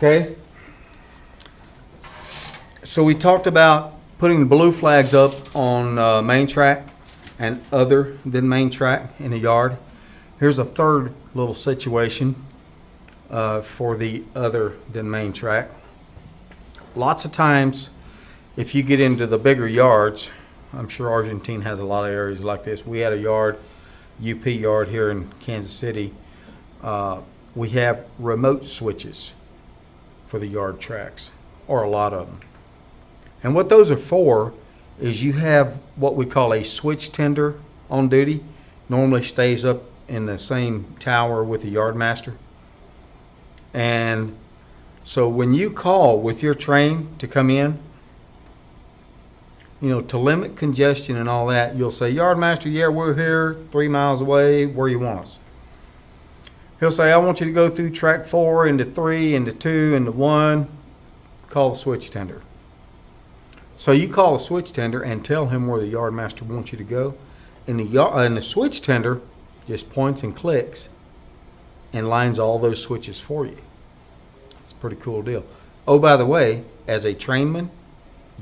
Okay. So we talked about putting the blue flags up on main track and other than main track in the yard. Here's a third little situation for the other than main track. Lots of times, if you get into the bigger yards, I'm sure Argentine has a lot of areas like this. We had a yard, UP yard here in Kansas City. We have remote switches for the yard tracks, or a lot of them. And what those are for is you have what we call a switch tender on duty. Normally stays up in the same tower with the yard master. And so when you call with your train to come in, you know, to limit congestion and all that, you'll say, yard master, yeah, we're here 3 miles away, where you want us? He'll say, I want you to go through track 4 into 3 into 2 into 1. Call the switch tender. So you call the switch tender and tell him where the yard master wants you to go. And the switch tender just points and clicks and lines all those switches for you. It's a pretty cool deal. Oh, by the way, as a trainman,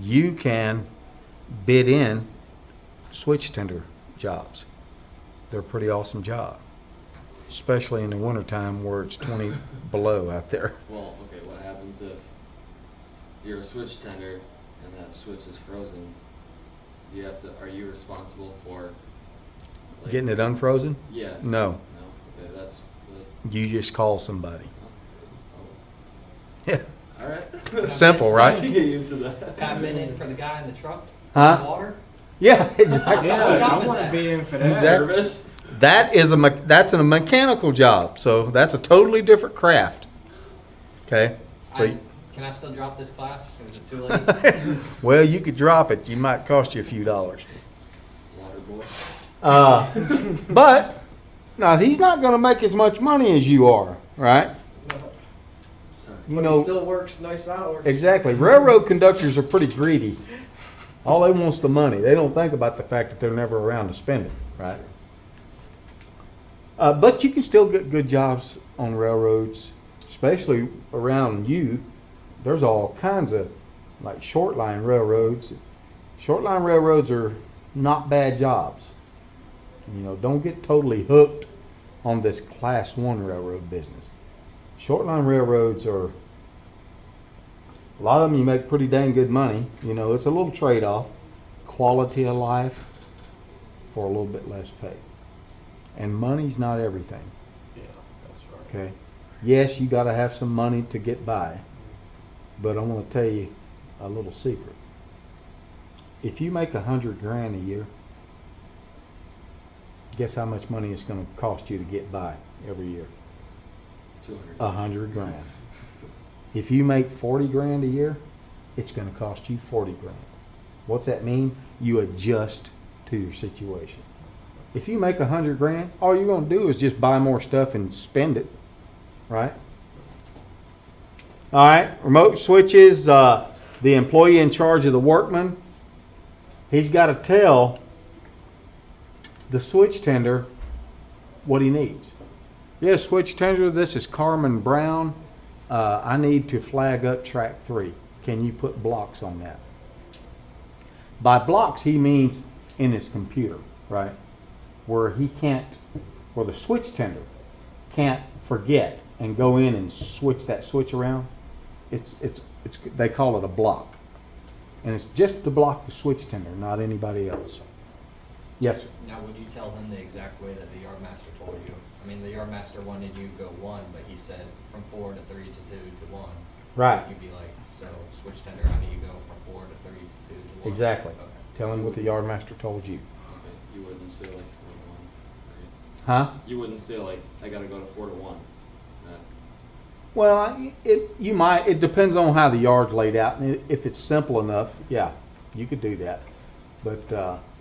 you can bid in switch tender jobs. They're a pretty awesome job, especially in the wintertime where it's 20 below out there. Well, okay, what happens if you're a switch tender and that switch is frozen? Are you responsible for Getting it unfrozen? Yeah. No. No. Okay, that's You just call somebody. oh. Yeah. All right. Simple, I right? can get used to that. I've been in for the guy in the truck. Huh? Water. Yeah, exactly. Yeah, What job I is want to that? be in for that. Exactly. Service. That's a mechanical job, so that's a totally different craft. Okay? So, Can I still drop this class? Or is it too late? well, you could drop it. You might cost you a few dollars. Water boy. But now he's not going to make as much money as you are, right? Sorry. You But know he still works nice hours. exactly. Railroad conductors are pretty greedy. All they want's the money. They don't think about the fact that they're never around to spend it, right? But you can still get good jobs on railroads, especially around you. There's all kinds of like short line railroads. Short line railroads are not bad jobs. You know, don't get totally hooked on this class 1 railroad business. Short line railroads are, a lot of them you make pretty dang good money. You know, it's a little trade-off. Quality of life for a little bit less pay. And money's not everything. Yeah, that's right. Okay. Yes, you got to have some money to get by, but I want to tell you a little secret. If you make $100 grand a year, guess how much money it's going to cost you to get by every year? 200. 100 grand. If you make 40 grand a year, it's going to cost you 40 grand. What's that mean? You adjust to your situation. If you make 100 grand, all you're going to do is just buy more stuff and spend it, right? All right, remote switches, the employee in charge of the workman, he's got to tell the switch tender what he needs. Yes, switch tender, this is Carmen Brown. I need to flag up track 3. Can you put blocks on that? By blocks, he means in his computer, right? Where the switch tender can't forget and go in and switch that switch around. They call it a block. And it's just to block the switch tender, not anybody else. Yes, sir. Now, would you tell him the exact way that the yard master told you? I mean, the yard master wanted you to go 1, but he said from 4 to 3 to 2 to 1. Right. You'd be like, so switch tender, how do you go from 4 to 3 to 2 to 1? Exactly. Okay. Tell him what the yard master told you. Okay. You wouldn't say like 4 to 1. Huh? Right? You wouldn't say like I gotta go to 4 to 1. Well, you might. It depends on how the yard's laid out. And if it's simple enough, yeah, you could do that. But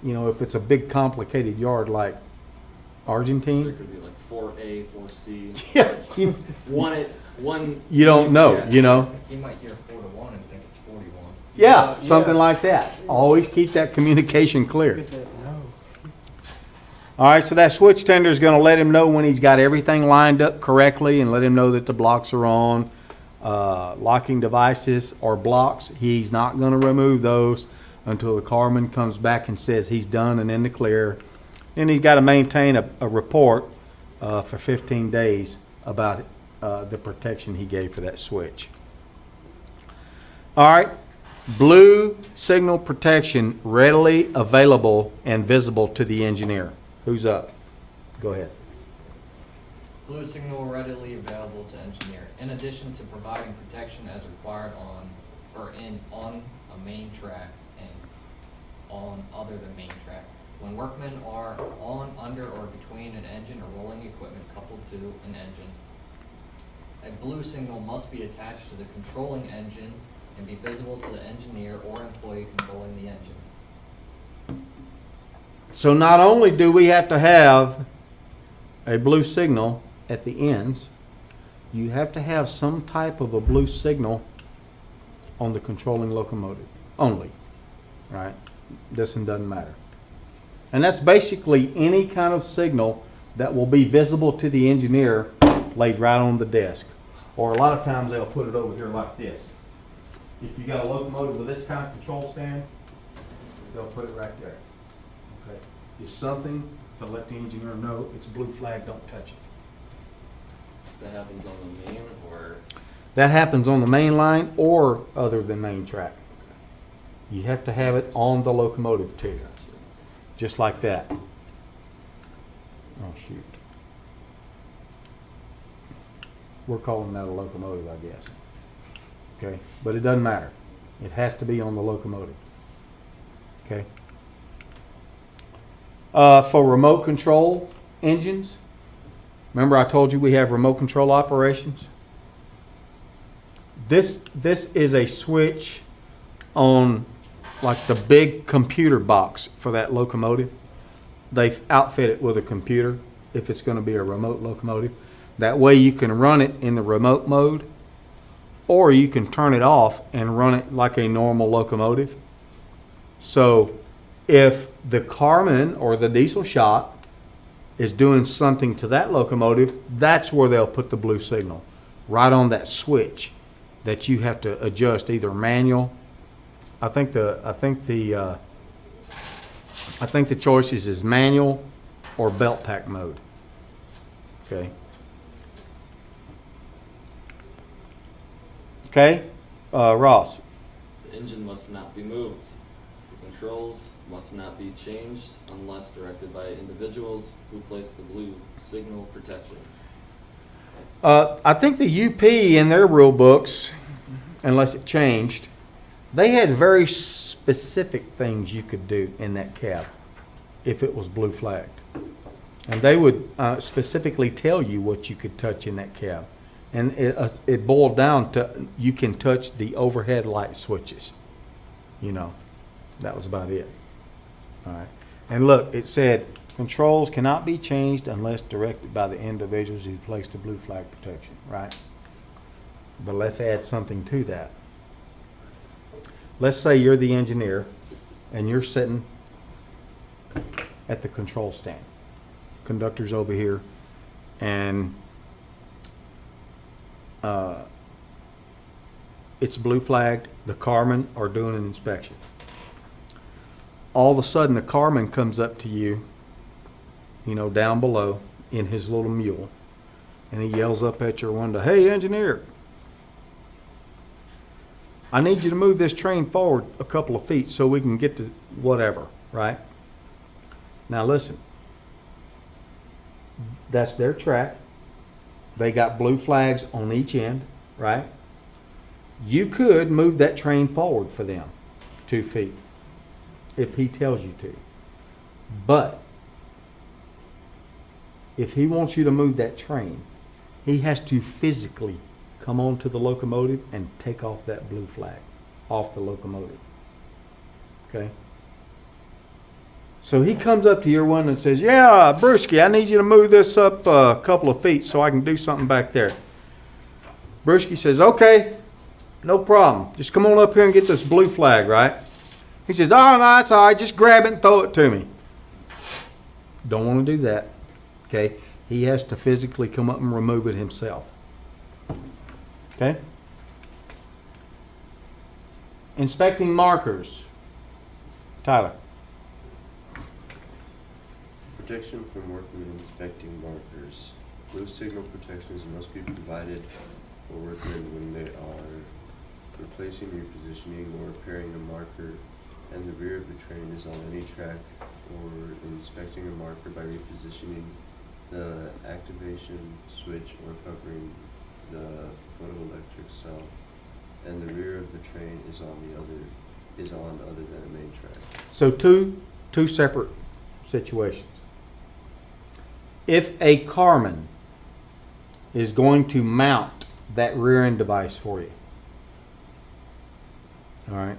you know, if it's a big, complicated yard like There Argentine, could be like 4A, 4C. yeah, One. you don't know. Yeah. You know, He might hear 4 to 1 and think it's 41. yeah, Yeah. something like that. Always keep that communication clear. Get that no. All right, so that switch tender is going to let him know when he's got everything lined up correctly and let him know that the blocks are on. locking devices or blocks, he's not gonna remove those until the carman comes back and says he's done and in the clear. And he's gotta maintain a report, for 15 days about, the protection he gave for that switch. All right, blue signal protection readily available and visible to the engineer. Who's up? Go ahead. Blue signal readily available to engineer. In addition to providing protection as required on a main track and on other than main track, when workmen are on, under, or between an engine or rolling equipment coupled to an engine, a blue signal must be attached to the controlling engine and be visible to the engineer or employee controlling the engine. So not only do we have to have a blue signal at the ends, you have to have some type of a blue signal on the controlling locomotive only, right? This one doesn't matter. And that's basically any kind of signal that will be visible to the engineer laid right on the desk. Or a lot of times they'll put it over here like this. If you got a locomotive with this kind of control stand, they'll put it right there. Okay, just something to let the engineer know it's blue flag, don't touch it. That happens on the main or? That happens on the main line or other than main track. You have to have it on the locomotive too, just like that. Oh shoot. We're calling that a locomotive, I guess. Okay, but it doesn't matter. It has to be on the locomotive. Okay. For remote control engines, remember I told you we have remote control operations? This is a switch on like the big computer box for that locomotive. They outfit it with a computer if it's going to be a remote locomotive. That way you can run it in the remote mode, or you can turn it off and run it like a normal locomotive. So if the carman or the diesel shop is doing something to that locomotive, that's where they'll put the blue signal, right on that switch that you have to adjust, either manual. I think the choices is manual or belt pack mode. Okay. Okay, Ross. The engine must not be moved. The controls must not be changed unless directed by individuals who place the blue signal protection. I think the UP in their rule books, unless it changed, they had very specific things you could do in that cab if it was blue flagged. And they would specifically tell you what you could touch in that cab. And it boiled down to you can touch the overhead light switches. You know, that was about it. All right. And look, it said controls cannot be changed unless directed by the individuals who placed the blue flag protection. Right. But let's add something to that. Let's say you're the engineer and you're sitting at the control stand. Conductor's over here, and it's blue flagged. The carman are doing an inspection. All of a sudden, the carman comes up to you, you know, down below in his little mule, and he yells up at your window, "Hey, engineer, I need you to move this train forward a couple of feet so we can get to whatever," right? Now listen, that's their track. They got blue flags on each end, right? You could move that train forward for them 2 feet if he tells you to. But if he wants you to move that train, he has to physically come onto the locomotive and take off that blue flag off the locomotive. Okay? So he comes up to your window and says, "Yeah, Brewski, I need you to move this up a couple of feet so I can do something back there." Brewski says, "Okay, no problem. Just come on up here and get this blue flag," right? He says, "Oh, no, that's all right. Just grab it and throw it to me." Don't want to do that. Okay? He has to physically come up and remove it himself. Okay? Inspecting markers. Tyler. Protection from workmen inspecting markers. Blue signal protections must be provided for workmen when they are replacing, repositioning, or repairing a marker, and the rear of the train is on any track, or inspecting a marker by repositioning the activation switch or covering the photoelectric cell, and the rear of the train is on other than a main track. So two separate situations. If a carman is going to mount that rear end device for you, all right,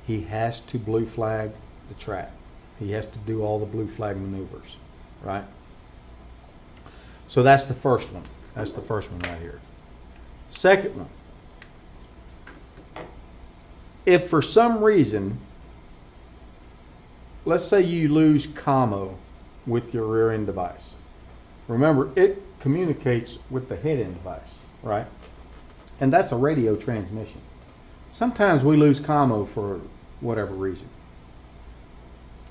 he has to blue flag the track. He has to do all the blue flag maneuvers, right? So that's the first one. That's the first one right here. Second one. If for some reason, let's say you lose commo with your rear end device. Remember, it communicates with the head end device, right? And that's a radio transmission. Sometimes we lose commo for whatever reason.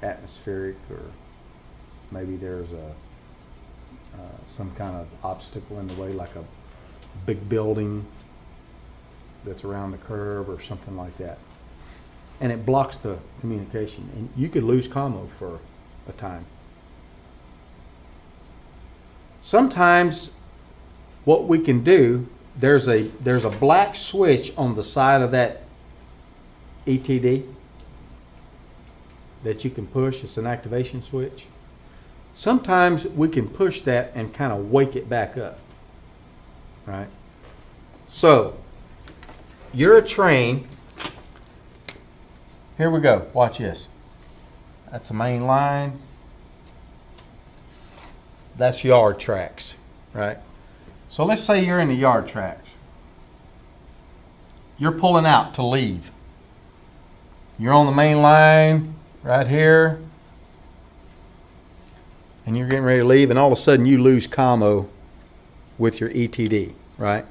Atmospheric, or maybe there's some kind of obstacle in the way, like a big building that's around the curve or something like that. And it blocks the communication. And you could lose commo for a time. Sometimes what we can do, there's a black switch on the side of that ETD that you can push. It's an activation switch. Sometimes we can push that and kind of wake it back up, right? So, you're a train. Here we go. Watch this. That's a main line. That's yard tracks, right? So let's say you're in the yard tracks. You're pulling out to leave. You're on the main line right here, and you're getting ready to leave, and all of a sudden you lose commo with your ETD, right?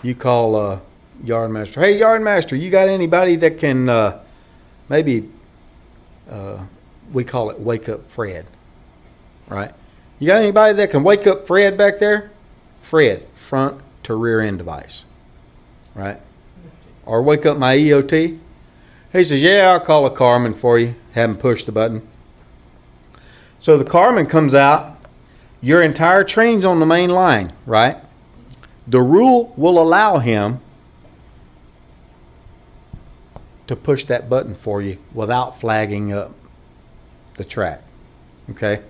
You call yard master. Hey, yard master, you got anybody that can maybe we call it wake up Fred, right? You got anybody that can wake up Fred back there? Fred, front to rear end device, right? Or wake up my EOT? He says, yeah, I'll call a carman for you. Have him push the button. So the carman comes out. Your entire train's on the main line, right? The rule will allow him to push that button for you without flagging up the track, okay?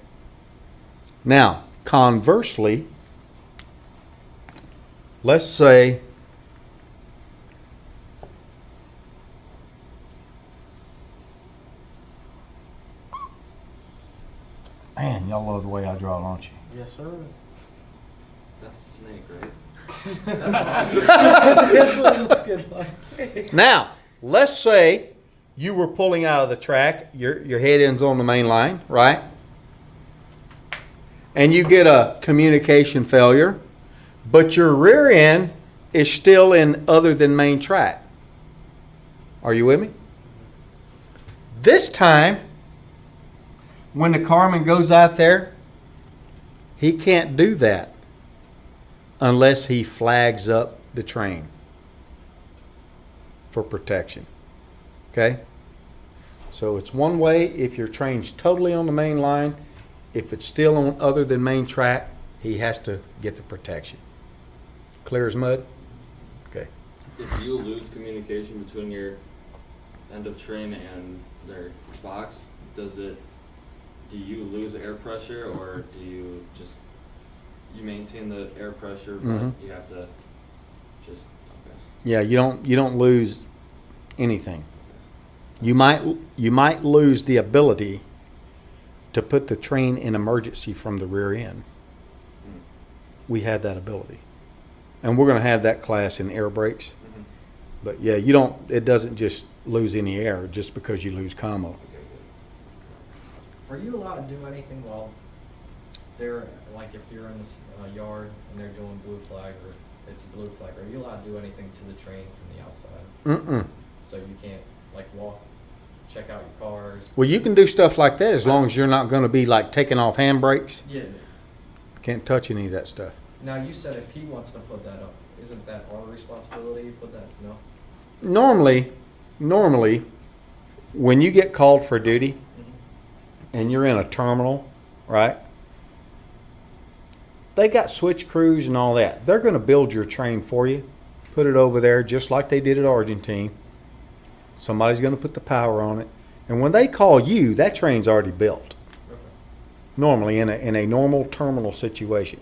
Now, conversely, let's say man, y'all love the way I draw, don't you? Yes, sir. That's a snake, right? That's what it looked like. Now, let's say you were pulling out of the track, your head end's on the main line, right? And you get a communication failure, but your rear end is still in other than main track. Are you with me? This time, when the carman goes out there, he can't do that unless he flags up the train for protection. Okay? So it's one way if your train's totally on the main line. If it's still on other than main track, he has to get the protection. Clear as mud? Okay. If you lose communication between your end of train and their box, do you lose air pressure, or do you just maintain the air pressure, but Mhm. you have to just okay. Yeah, you don't lose anything. You might lose the ability to put the train in emergency from the rear end. We had that ability. And we're going to have that class in air brakes. Mhm. But yeah, it doesn't just lose any air just because you lose commo. Are you allowed to do anything while they're, like if you're in this yard and they're doing blue flag, or it's a blue flag, are you allowed to do anything to the train from the outside? Mm-mm. So you can't, like, walk, check out your cars? Well, you can do stuff like that as long as you're not gonna be like taking off handbrakes. Yeah. Can't touch any of that stuff. Now, you said if he wants to put that up, isn't that our responsibility to put that, no? Normally, when you get called for duty Mm-hmm. and you're in a terminal, right? They got switch crews and all that. They're gonna build your train for you, put it over there just like they did at Argentine. Somebody's gonna put the power on it. And when they call you, that train's already built. Okay. Normally in a normal terminal situation.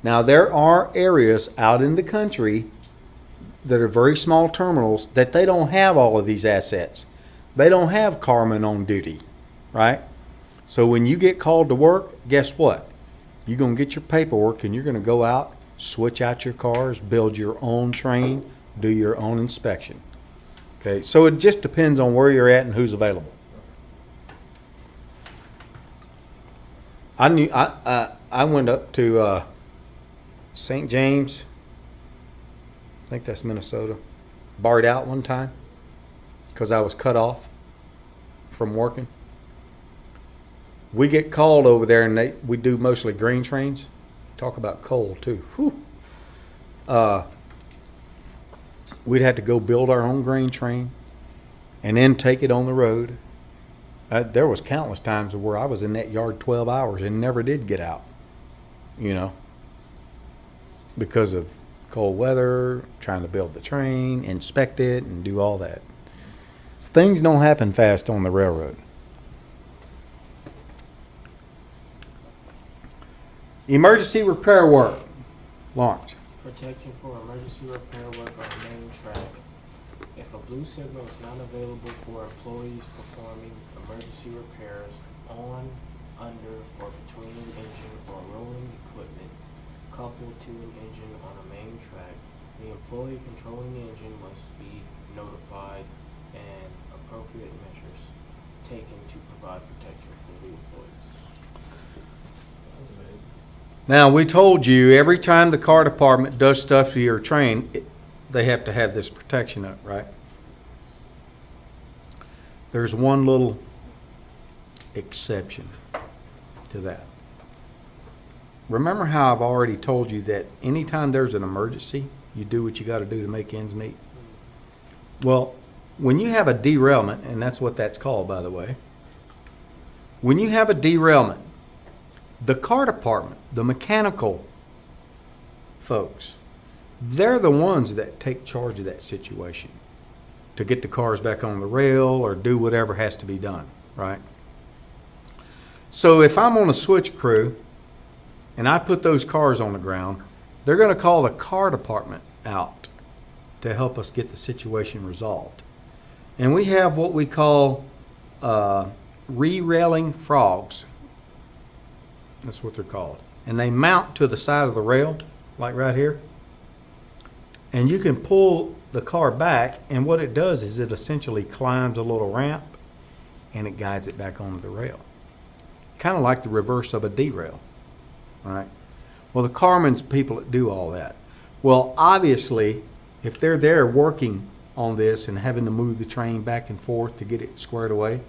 Now there are areas out in the country that are very small terminals that they don't have all of these assets. They don't have carmen on duty, right? So when you get called to work, guess what? You're gonna get your paperwork and you're gonna go out, switch out your cars, build your own train, do your own inspection. Okay, so it just depends on where you're at and who's available. I went up to St. James, I think that's Minnesota, barred out one time because I was cut off from working. We get called over there and we do mostly green trains. Talk about cold too. Whew. We'd have to go build our own grain train and then take it on the road. There was countless times where I was in that yard 12 hours and never did get out, you know, because of cold weather, trying to build the train, inspect it, and do all that. Things don't happen fast on the railroad. Emergency repair work. Lawrence. Protection for emergency repair work on main track. If a blue signal is not available for employees performing emergency repairs on, under, or between an engine or rolling equipment coupled to an engine on a main track, the employee controlling the engine must be notified and appropriate measures taken to provide protection for the employees. That was vague. Now, we told you every time the car department does stuff to your train, they have to have this protection up, right? There's one little exception to that. Remember how I've already told you that anytime there's an emergency, you do what you got to do to make ends meet? Well, when you have a derailment, and that's what that's called, by the way, when you have a derailment, the car department, the mechanical folks, they're the ones that take charge of that situation to get the cars back on the rail or do whatever has to be done, right? So if I'm on a switch crew and I put those cars on the ground, they're going to call the car department out to help us get the situation resolved. And we have what we call re-railing frogs. That's what they're called. And they mount to the side of the rail, like right here. And you can pull the car back, and what it does is it essentially climbs a little ramp and it guides it back onto the rail. Kind of like the reverse of a derail. All right. Well, the carmen's people that do all that. Well, obviously, if they're there working on this and having to move the train back and forth to get it squared away,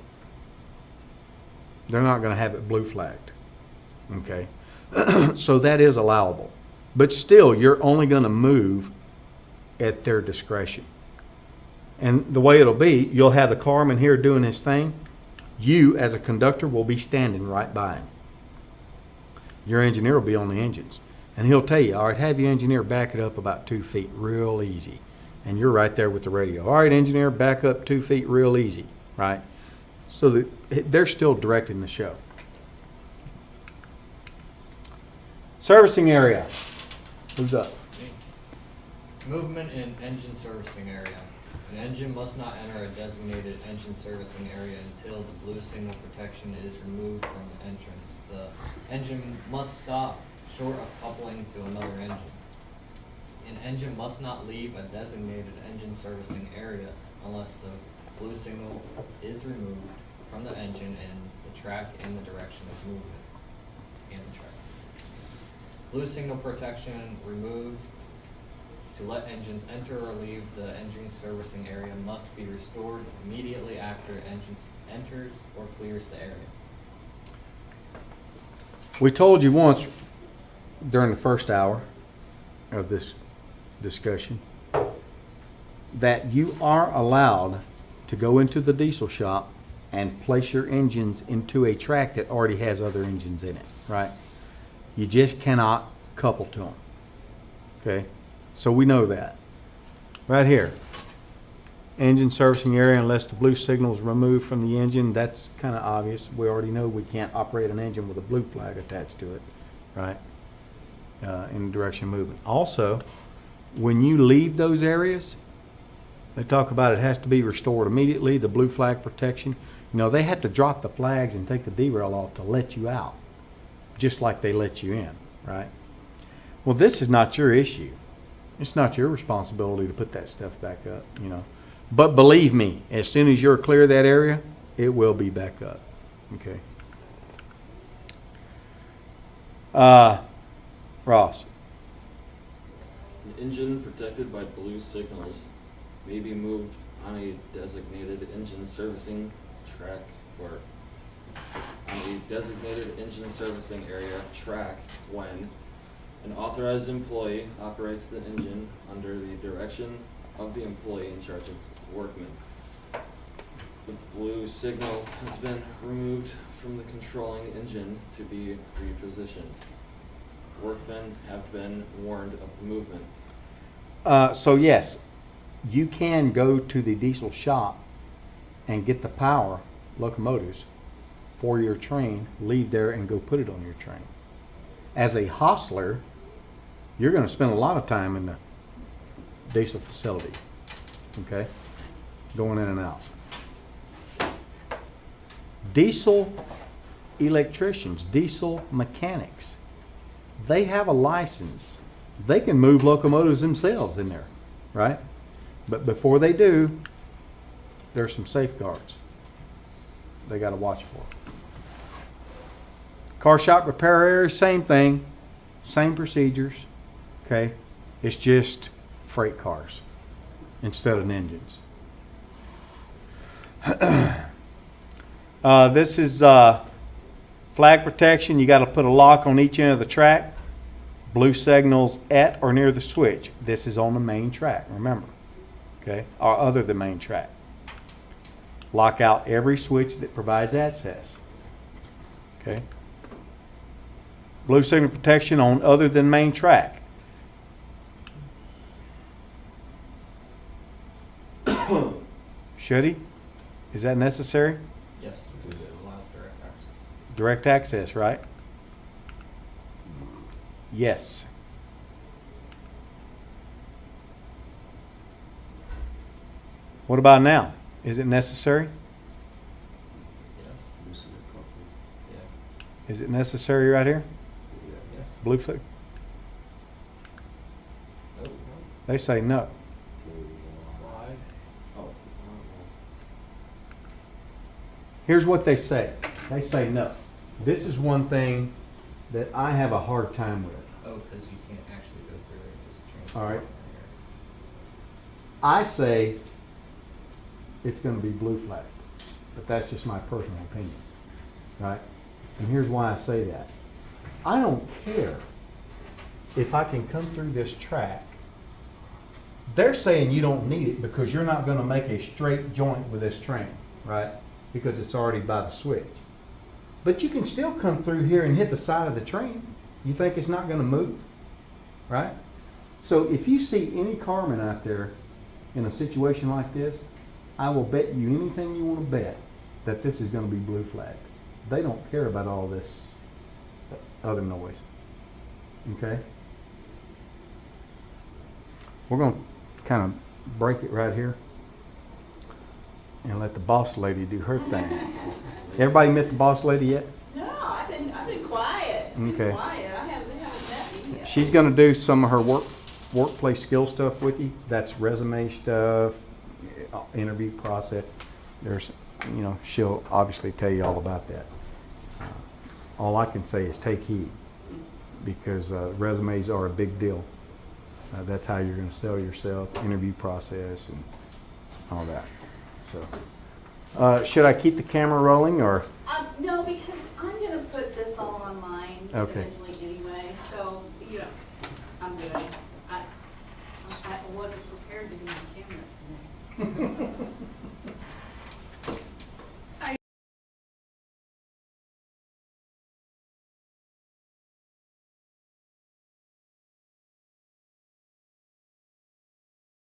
they're not going to have it blue flagged. Okay. So that is allowable. But still, you're only going to move at their discretion. And the way it'll be, you'll have the carman here doing his thing. You, as a conductor, will be standing right by him. Your engineer will be on the engines. And he'll tell you, all right, have your engineer back it up about 2 feet, real easy. And you're right there with the radio. All right, engineer, back up 2 feet, real easy, right? So that they're still directing the show. Servicing area. Who's up? Movement in engine servicing area. An engine must not enter a designated engine servicing area until the blue signal protection is removed from the entrance. The engine must stop short of coupling to another engine. An engine must not leave a designated engine servicing area unless the blue signal is removed from the engine and the track in the direction of movement and the track. Blue signal protection removed to let engines enter or leave the engine servicing area must be restored immediately after engine enters or clears the area. We told you once during the first hour of this discussion that you are allowed to go into the diesel shop and place your engines into a track that already has other engines in it, right? You just cannot couple to them. Okay? So we know that. Right here. Engine servicing area unless the blue signal is removed from the engine. That's kind of obvious. We already know we can't operate an engine with a blue flag attached to it, right? In direction of movement. Also, when you leave those areas, they talk about it has to be restored immediately, the blue flag protection. You know, they had to drop the flags and take the derail off to let you out, just like they let you in, right? Well, this is not your issue. It's not your responsibility to put that stuff back up, you know. But believe me, as soon as you're clear of that area, it will be back up, okay? Ross. An engine protected by blue signals may be moved on a designated engine servicing track or on a designated engine servicing area track when an authorized employee operates the engine under the direction of the employee in charge of workmen. The blue signal has been removed from the controlling engine to be repositioned. Workmen have been warned of the movement. So yes, you can go to the diesel shop and get the power locomotives for your train, leave there and go put it on your train. As a hostler, you're going to spend a lot of time in the diesel facility, okay, going in and out. Diesel electricians, diesel mechanics, they have a license. They can move locomotives themselves in there, right? But before they do, there's some safeguards they got to watch for. Car shop repair area, same thing, same procedures, okay? It's just freight cars instead of engines. This is flag protection. You got to put a lock on each end of the track. Blue signals at or near the switch. This is on the main track, remember, okay? Or other than main track. Lock out every switch that provides access, okay? Blue signal protection on other than main track. Should he? Is that necessary? Yes, because it allows direct access. Direct access, right? Yes. What about now? Is it necessary? Yes, Loosen the couple. yeah, Is it necessary right here? yes. Blue flag? No, They say no. Why? Oh, Here's what they say. They say no. This is one thing that I have a hard time with. oh, because you can't actually go through it as a transport. All right. I say it's going to be blue flag, but that's just my personal opinion, right? And here's why I say that. I don't care if I can come through this track. They're saying you don't need it because you're not going to make a straight joint with this train, right? Because it's already by the switch. But you can still come through here and hit the side of the train. You think it's not going to move, right? So if you see any carman out there in a situation like this, I will bet you anything you want to bet that this is going to be blue flagged. They don't care about all this other noise, okay? We're going to kind of break it right here and let the boss lady do her thing. Everybody met the boss lady yet? No, I've been quiet. Okay. Quiet. I haven't met you yet. She's going to do some of her workplace skill stuff with you. That's resume stuff, interview process. There's, you know, she'll obviously tell you all about that. All I can say is take heed because resumes are a big deal. That's how you're gonna sell yourself, interview process and all that, so. Should I keep the camera rolling or? No, because I'm gonna put this all online Okay. eventually anyway, so, you know, I'm good. I wasn't prepared to do this camera today.